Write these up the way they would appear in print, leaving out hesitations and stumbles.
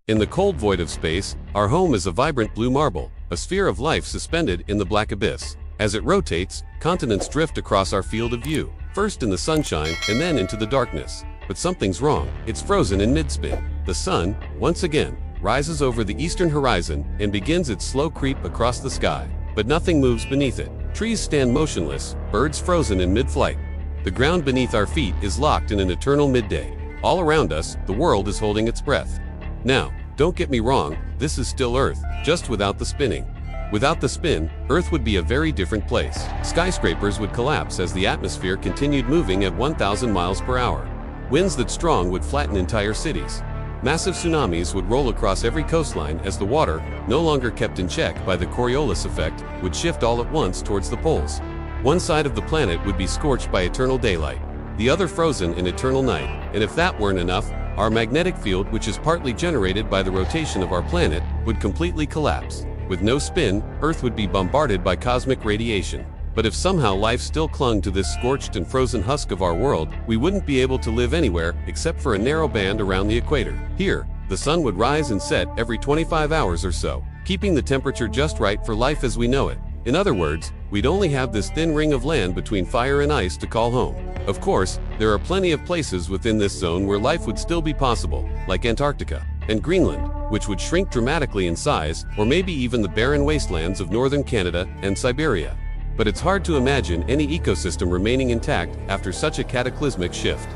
In the cold void of space, our home is a vibrant blue marble, a sphere of life suspended in the black abyss. As it rotates, continents drift across our field of view, first in the sunshine and then into the darkness. But something's wrong. It's frozen in mid-spin. The sun, once again, rises over the eastern horizon and begins its slow creep across the sky. But nothing moves beneath it. Trees stand motionless, birds frozen in mid-flight. The ground beneath our feet is locked in an eternal midday. All around us, the world is holding its breath. Now, don't get me wrong, this is still Earth, just without the spinning. Without the spin, Earth would be a very different place. Skyscrapers would collapse as the atmosphere continued moving at 1,000 miles per hour. Winds that strong would flatten entire cities. Massive tsunamis would roll across every coastline as the water, no longer kept in check by the Coriolis effect, would shift all at once towards the poles. One side of the planet would be scorched by eternal daylight, the other frozen in eternal night. And if that weren't enough, our magnetic field, which is partly generated by the rotation of our planet, would completely collapse. With no spin, Earth would be bombarded by cosmic radiation. But if somehow life still clung to this scorched and frozen husk of our world, we wouldn't be able to live anywhere except for a narrow band around the equator. Here, the sun would rise and set every 25 hours or so, keeping the temperature just right for life as we know it. In other words, we'd only have this thin ring of land between fire and ice to call home. Of course, there are plenty of places within this zone where life would still be possible, like Antarctica and Greenland, which would shrink dramatically in size, or maybe even the barren wastelands of northern Canada and Siberia. But it's hard to imagine any ecosystem remaining intact after such a cataclysmic shift.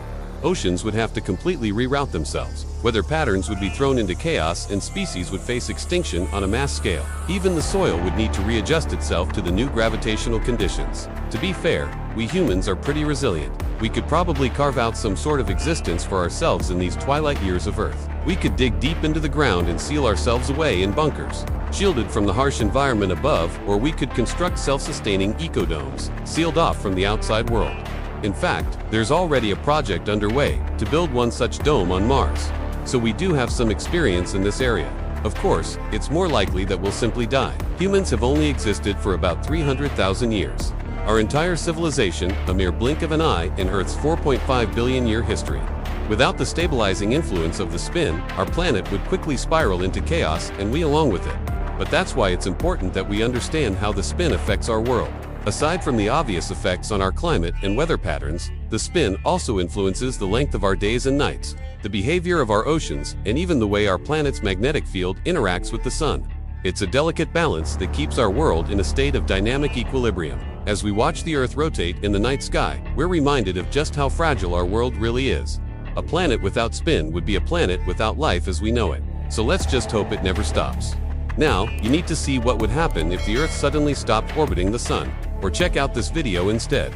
Oceans would have to completely reroute themselves. Weather patterns would be thrown into chaos and species would face extinction on a mass scale. Even the soil would need to readjust itself to the new gravitational conditions. To be fair, we humans are pretty resilient. We could probably carve out some sort of existence for ourselves in these twilight years of Earth. We could dig deep into the ground and seal ourselves away in bunkers, shielded from the harsh environment above, or we could construct self-sustaining ecodomes, sealed off from the outside world. In fact, there's already a project underway to build one such dome on Mars. So we do have some experience in this area. Of course, it's more likely that we'll simply die. Humans have only existed for about 300,000 years. Our entire civilization, a mere blink of an eye in Earth's 4.5 billion year history. Without the stabilizing influence of the spin, our planet would quickly spiral into chaos and we along with it. But that's why it's important that we understand how the spin affects our world. Aside from the obvious effects on our climate and weather patterns, the spin also influences the length of our days and nights, the behavior of our oceans, and even the way our planet's magnetic field interacts with the sun. It's a delicate balance that keeps our world in a state of dynamic equilibrium. As we watch the Earth rotate in the night sky, we're reminded of just how fragile our world really is. A planet without spin would be a planet without life as we know it. So let's just hope it never stops. Now, you need to see what would happen if the Earth suddenly stopped orbiting the sun. Or check out this video instead.